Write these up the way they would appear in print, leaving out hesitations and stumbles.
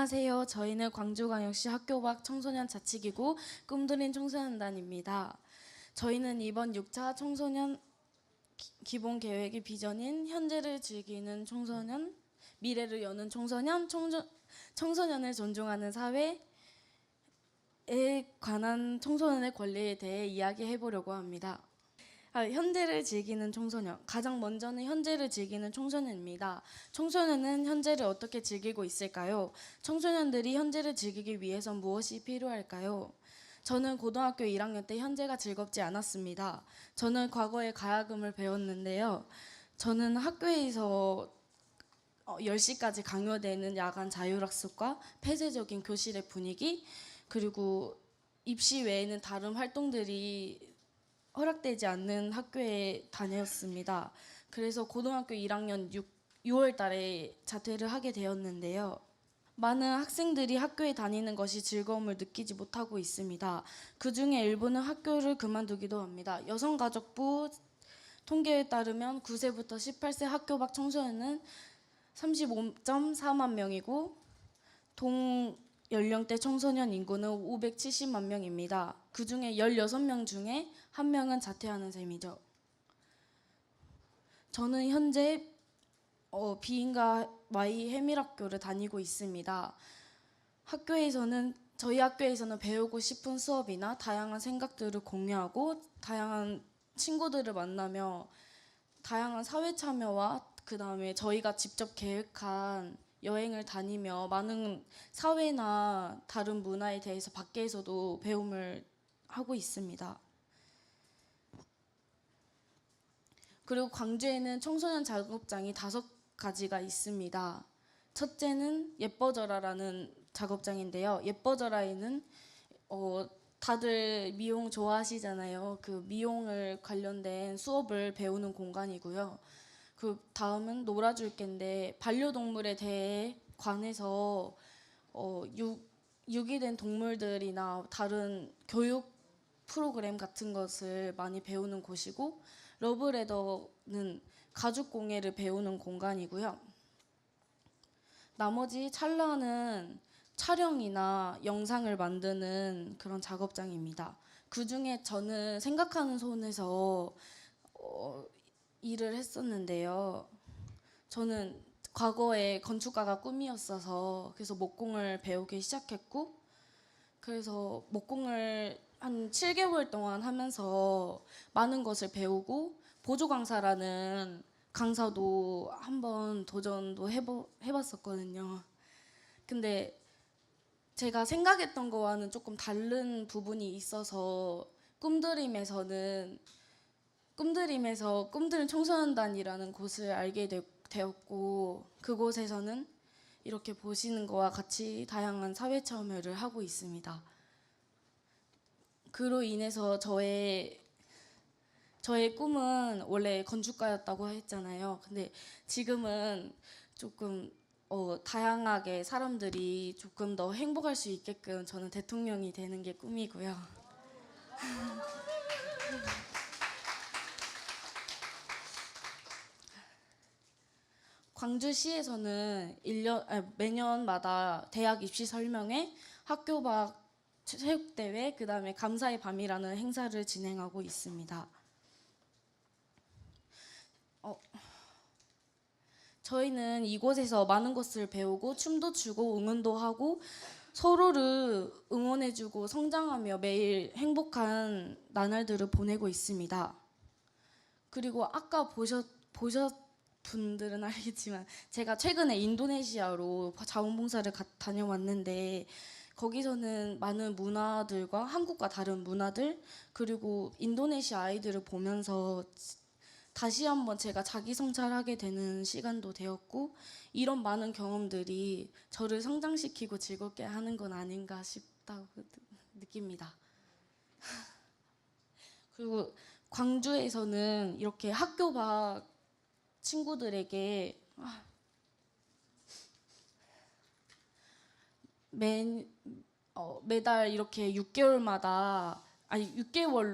안녕하세요. 저희는 광주광역시 학교밖 청소년 자치기구 꿈드린 청소년단입니다. 저희는 이번 6차 청소년 기본 계획의 비전인 현재를 즐기는 청소년, 미래를 여는 청소년, 청소년을 존중하는 사회에 관한 청소년의 권리에 대해 이야기해 보려고 합니다. 현재를 즐기는 청소년. 가장 먼저는 현재를 즐기는 청소년입니다. 청소년은 현재를 어떻게 즐기고 있을까요? 청소년들이 현재를 즐기기 위해선 무엇이 필요할까요? 저는 고등학교 1학년 때 현재가 즐겁지 않았습니다. 저는 과거에 가야금을 배웠는데요. 저는 학교에서 10시까지 강요되는 야간 자율학습과 폐쇄적인 교실의 분위기, 그리고 입시 외에는 다른 활동들이 허락되지 않는 학교에 다녔습니다. 그래서 고등학교 1학년 6월 달에 자퇴를 하게 되었는데요. 많은 학생들이 학교에 다니는 것이 즐거움을 느끼지 못하고 있습니다. 그 중에 일부는 학교를 그만두기도 합니다. 여성가족부 통계에 따르면 9세부터 18세 학교 밖 청소년은 35.4만 명이고 동연령대 청소년 인구는 570만 명입니다. 그 중에 16명 중에 1명은 자퇴하는 셈이죠. 저는 현재 비인가 Y 해밀학교를 다니고 있습니다. 저희 학교에서는 배우고 싶은 수업이나 다양한 생각들을 공유하고 다양한 친구들을 만나며 다양한 사회 참여와 그 다음에 저희가 직접 계획한 여행을 다니며 많은 사회나 다른 문화에 대해서 밖에서도 배움을 하고 있습니다. 그리고 광주에는 청소년 작업장이 5가지가 있습니다. 첫째는 예뻐져라라는 작업장인데요. 예뻐져라에는 다들 미용 좋아하시잖아요. 그 미용을 관련된 수업을 배우는 공간이고요. 그 다음은 놀아줄게인데 반려동물에 대해 관해서 유기된 동물들이나 다른 교육 프로그램 같은 것을 많이 배우는 곳이고, 러브레더는 가죽 공예를 배우는 공간이고요. 나머지 찰나는 촬영이나 영상을 만드는 그런 작업장입니다. 그 중에 저는 생각하는 손에서 일을 했었는데요. 저는 과거에 건축가가 꿈이었어서 그래서 목공을 배우기 시작했고, 그래서 목공을 한 7개월 동안 하면서 많은 것을 배우고 보조 강사라는 강사도 한번 도전도 해봤었거든요. 근데 제가 생각했던 거와는 조금 다른 부분이 있어서 꿈드림에서 꿈드림 청소년단이라는 곳을 알게 되었고, 그곳에서는 이렇게 보시는 거와 같이 다양한 사회 참여를 하고 있습니다. 그로 인해서 저의 꿈은 원래 건축가였다고 했잖아요. 근데 지금은 조금 다양하게 사람들이 조금 더 행복할 수 있게끔 저는 대통령이 되는 게 꿈이고요. 광주시에서는 매년마다 대학 입시 설명회, 학교 밖 체육대회, 그 다음에 감사의 밤이라는 행사를 진행하고 있습니다. 저희는 이곳에서 많은 것을 배우고 춤도 추고 응원도 하고 서로를 응원해주고 성장하며 매일 행복한 나날들을 보내고 있습니다. 그리고 아까 보셨 분들은 알겠지만 제가 최근에 인도네시아로 자원봉사를 다녀왔는데, 거기서는 많은 문화들과 한국과 다른 문화들, 그리고 인도네시아 아이들을 보면서 다시 한번 제가 자기 성찰하게 되는 시간도 되었고, 이런 많은 경험들이 저를 성장시키고 즐겁게 하는 건 아닌가 싶다고 느낍니다. 그리고 광주에서는 이렇게 학교 밖 친구들에게 매달 이렇게 6개월로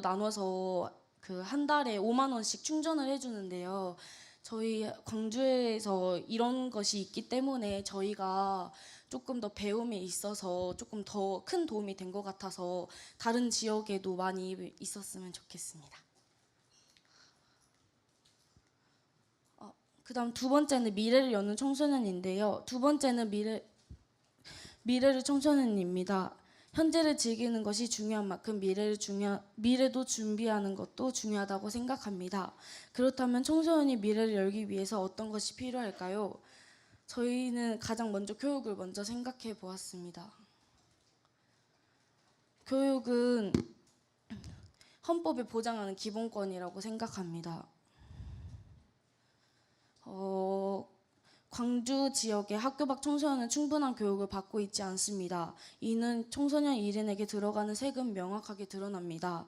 나눠서 그 한 달에 5만 원씩 충전을 해주는데요. 저희 광주에서 이런 것이 있기 때문에 저희가 조금 더 배움에 있어서 조금 더 큰 도움이 된 것 같아서 다른 지역에도 많이 있었으면 좋겠습니다. 그다음 두 번째는 미래를 여는 청소년인데요. 두 번째는 미래를 청소년입니다. 현재를 즐기는 것이 중요한 만큼 미래도 준비하는 것도 중요하다고 생각합니다. 그렇다면 청소년이 미래를 열기 위해서 어떤 것이 필요할까요? 저희는 가장 먼저 교육을 먼저 생각해 보았습니다. 교육은 헌법에 보장하는 기본권이라고 생각합니다. 광주 지역의 학교 밖 청소년은 충분한 교육을 받고 있지 않습니다. 이는 청소년 1인에게 들어가는 세금 명확하게 드러납니다.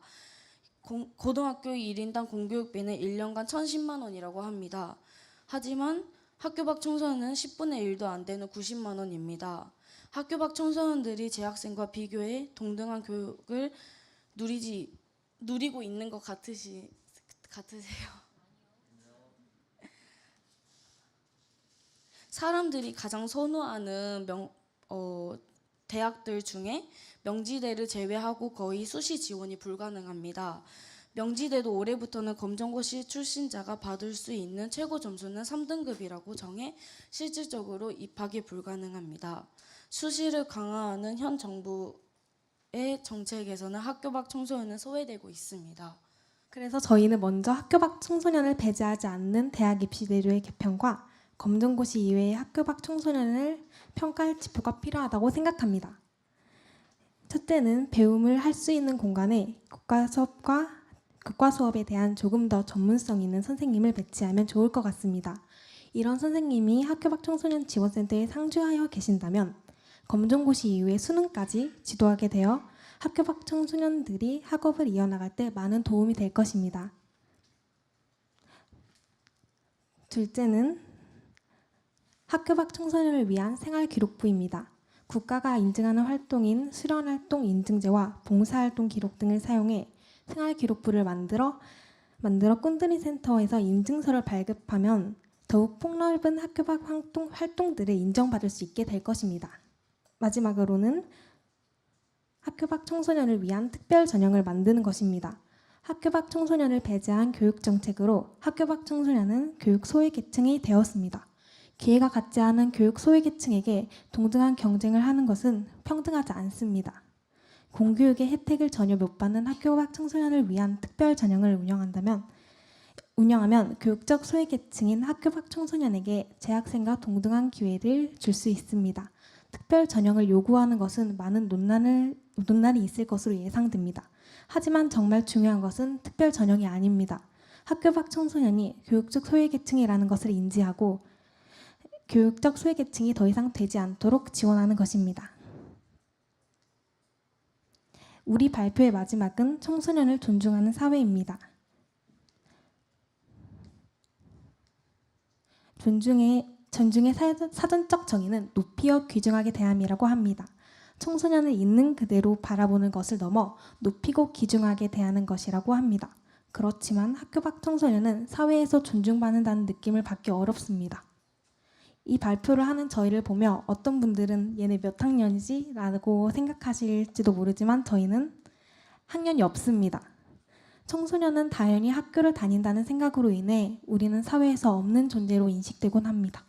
고등학교 1인당 공교육비는 1년간 1,010만 원이라고 합니다. 하지만 학교 밖 청소년은 10분의 1도 안 되는 90만 원입니다. 학교 밖 청소년들이 재학생과 비교해 동등한 교육을 누리고 있는 것 같으세요? 사람들이 가장 선호하는 대학들 중에 명지대를 제외하고 거의 수시 지원이 불가능합니다. 명지대도 올해부터는 검정고시 출신자가 받을 수 있는 최고 점수는 3등급이라고 정해 실질적으로 입학이 불가능합니다. 수시를 강화하는 현 정부의 정책에서는 학교 밖 청소년은 소외되고 있습니다. 그래서 저희는 먼저 학교 밖 청소년을 배제하지 않는 대학 입시 제도의 개편과 검정고시 이외의 학교 밖 청소년을 평가할 지표가 필요하다고 생각합니다. 첫째는 배움을 할 수 있는 공간에 국가 수업에 대한 조금 더 전문성 있는 선생님을 배치하면 좋을 것 같습니다. 이런 선생님이 학교 밖 청소년 지원센터에 상주하여 계신다면 검정고시 이후에 수능까지 지도하게 되어 학교 밖 청소년들이 학업을 이어나갈 때 많은 도움이 될 것입니다. 둘째는 학교 밖 청소년을 위한 생활기록부입니다. 국가가 인증하는 활동인 수련활동 인증제와 봉사활동 기록 등을 사용해 생활기록부를 만들어 꾼들이 센터에서 인증서를 발급하면 더욱 폭넓은 학교 밖 활동들을 인정받을 수 있게 될 것입니다. 마지막으로는 학교 밖 청소년을 위한 특별 전형을 만드는 것입니다. 학교 밖 청소년을 배제한 교육 정책으로 학교 밖 청소년은 교육 소외계층이 되었습니다. 기회가 같지 않은 교육 소외계층에게 동등한 경쟁을 하는 것은 평등하지 않습니다. 공교육의 혜택을 전혀 못 받는 학교 밖 청소년을 위한 특별 전형을 운영하면 교육적 소외계층인 학교 밖 청소년에게 재학생과 동등한 기회를 줄 수 있습니다. 특별 전형을 요구하는 것은 많은 논란이 있을 것으로 예상됩니다. 하지만 정말 중요한 것은 특별 전형이 아닙니다. 학교 밖 청소년이 교육적 소외계층이라는 것을 인지하고 교육적 소외계층이 더 이상 되지 않도록 지원하는 것입니다. 우리 발표의 마지막은 청소년을 존중하는 사회입니다. 존중의 사전적 정의는 높이어 귀중하게 대함이라고 합니다. 청소년을 있는 그대로 바라보는 것을 넘어 높이고 귀중하게 대하는 것이라고 합니다. 그렇지만 학교 밖 청소년은 사회에서 존중받는다는 느낌을 받기 어렵습니다. 이 발표를 하는 저희를 보며 어떤 분들은 얘네 몇 학년이지? 라고 생각하실지도 모르지만 저희는 학년이 없습니다. 청소년은 당연히 학교를 다닌다는 생각으로 인해 우리는 사회에서 없는 존재로 인식되곤 합니다.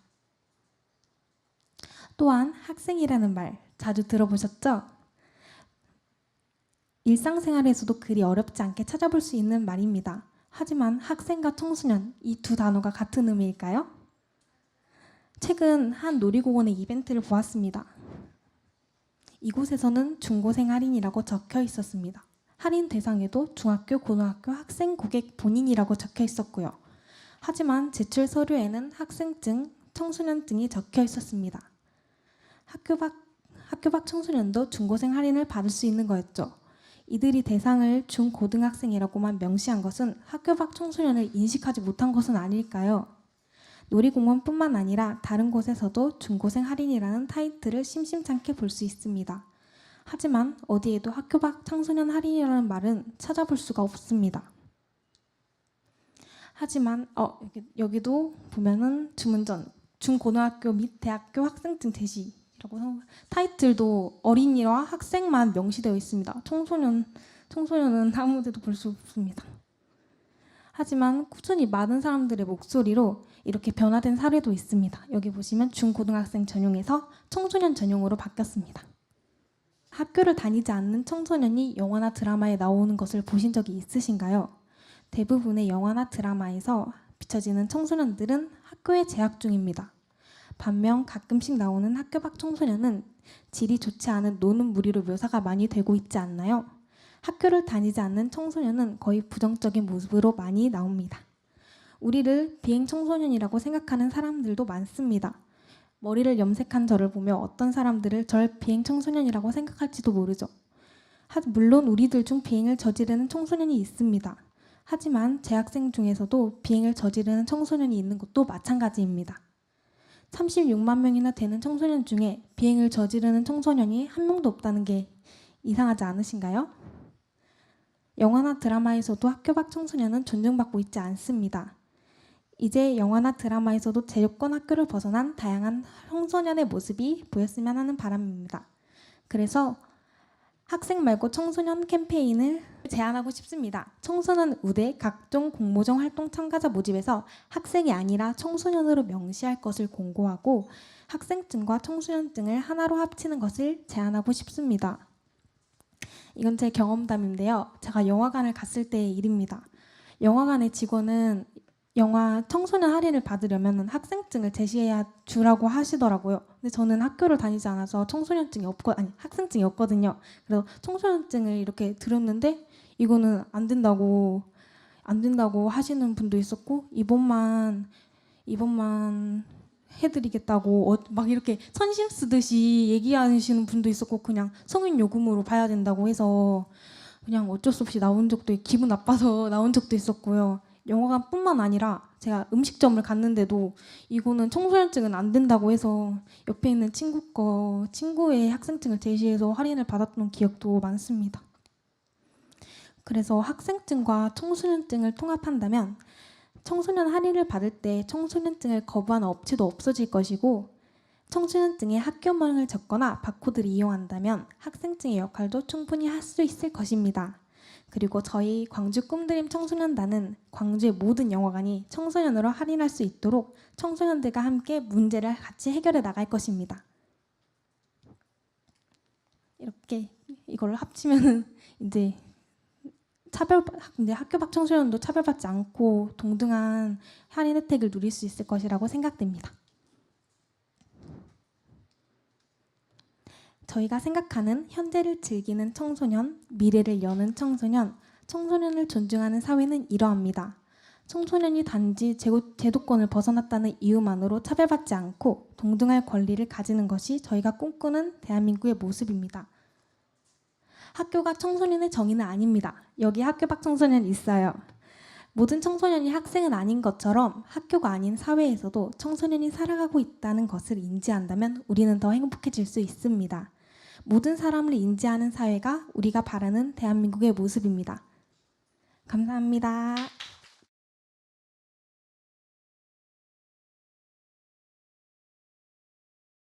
또한 학생이라는 말 자주 들어보셨죠? 일상생활에서도 그리 어렵지 않게 찾아볼 수 있는 말입니다. 하지만 학생과 청소년 이 두 단어가 같은 의미일까요? 최근 한 놀이공원의 이벤트를 보았습니다. 이곳에서는 중고생 할인이라고 적혀 있었습니다. 할인 대상에도 중학교, 고등학교 학생 고객 본인이라고 적혀 있었고요. 하지만 제출 서류에는 학생증, 청소년증이 적혀 있었습니다. 학교 밖 청소년도 중고생 할인을 받을 수 있는 거였죠. 이들이 대상을 중고등학생이라고만 명시한 것은 학교 밖 청소년을 인식하지 못한 것은 아닐까요? 놀이공원뿐만 아니라 다른 곳에서도 중고생 할인이라는 타이틀을 심심찮게 볼 수 있습니다. 하지만 어디에도 학교 밖 청소년 할인이라는 말은 찾아볼 수가 없습니다. 하지만 여기도 보면은 주문전 중고등학교 및 대학교 학생증 제시 타이틀도 어린이와 학생만 명시되어 있습니다. 청소년은 아무데도 볼 수 없습니다. 하지만 꾸준히 많은 사람들의 목소리로 이렇게 변화된 사례도 있습니다. 여기 보시면 중고등학생 전용에서 청소년 전용으로 바뀌었습니다. 학교를 다니지 않는 청소년이 영화나 드라마에 나오는 것을 보신 적이 있으신가요? 대부분의 영화나 드라마에서 비춰지는 청소년들은 학교에 재학 중입니다. 반면 가끔씩 나오는 학교 밖 청소년은 질이 좋지 않은 노는 무리로 묘사가 많이 되고 있지 않나요? 학교를 다니지 않는 청소년은 거의 부정적인 모습으로 많이 나옵니다. 우리를 비행 청소년이라고 생각하는 사람들도 많습니다. 머리를 염색한 저를 보며 어떤 사람들을 절 비행 청소년이라고 생각할지도 모르죠. 물론 우리들 중 비행을 저지르는 청소년이 있습니다. 하지만 재학생 중에서도 비행을 저지르는 청소년이 있는 것도 마찬가지입니다. 36만 명이나 되는 청소년 중에 비행을 저지르는 청소년이 한 명도 없다는 게 이상하지 않으신가요? 영화나 드라마에서도 학교 밖 청소년은 존중받고 있지 않습니다. 이제 영화나 드라마에서도 제도권 학교를 벗어난 다양한 청소년의 모습이 보였으면 하는 바람입니다. 그래서 학생 말고 청소년 캠페인을 제안하고 싶습니다. 청소년 우대 각종 공모전 활동 참가자 모집에서 학생이 아니라 청소년으로 명시할 것을 공고하고 학생증과 청소년증을 하나로 합치는 것을 제안하고 싶습니다. 이건 제 경험담인데요. 제가 영화관을 갔을 때의 일입니다. 영화관의 직원은 영화 청소년 할인을 받으려면 학생증을 제시해야 주라고 하시더라고요. 근데 저는 학교를 다니지 않아서 학생증이 없거든요. 그래서 청소년증을 이렇게 드렸는데 이거는 안 된다고 하시는 분도 있었고 이번만 해드리겠다고 막 이렇게 선심 쓰듯이 얘기하시는 분도 있었고 그냥 성인 요금으로 봐야 된다고 해서 그냥 어쩔 수 없이 기분 나빠서 나온 적도 있었고요. 영화관뿐만 아니라 제가 음식점을 갔는데도 이거는 청소년증은 안 된다고 해서 옆에 있는 친구의 학생증을 제시해서 할인을 받았던 기억도 많습니다. 그래서 학생증과 청소년증을 통합한다면 청소년 할인을 받을 때 청소년증을 거부하는 업체도 없어질 것이고 청소년증에 학교명을 적거나 바코드를 이용한다면 학생증의 역할도 충분히 할 수 있을 것입니다. 그리고 저희 광주 꿈드림 청소년단은 광주의 모든 영화관이 청소년으로 할인할 수 있도록 청소년들과 함께 문제를 같이 해결해 나갈 것입니다. 이렇게 이걸 합치면은 이제 학교 밖 청소년도 차별받지 않고 동등한 할인 혜택을 누릴 수 있을 것이라고 생각됩니다. 저희가 생각하는 현재를 즐기는 청소년, 미래를 여는 청소년, 청소년을 존중하는 사회는 이러합니다. 청소년이 단지 제도권을 벗어났다는 이유만으로 차별받지 않고 동등할 권리를 가지는 것이 저희가 꿈꾸는 대한민국의 모습입니다. 학교가 청소년의 정의는 아닙니다. 여기 학교 밖 청소년 있어요. 모든 청소년이 학생은 아닌 것처럼 학교가 아닌 사회에서도 청소년이 살아가고 있다는 것을 인지한다면 우리는 더 행복해질 수 있습니다. 모든 사람을 인지하는 사회가 우리가 바라는 대한민국의 모습입니다. 감사합니다.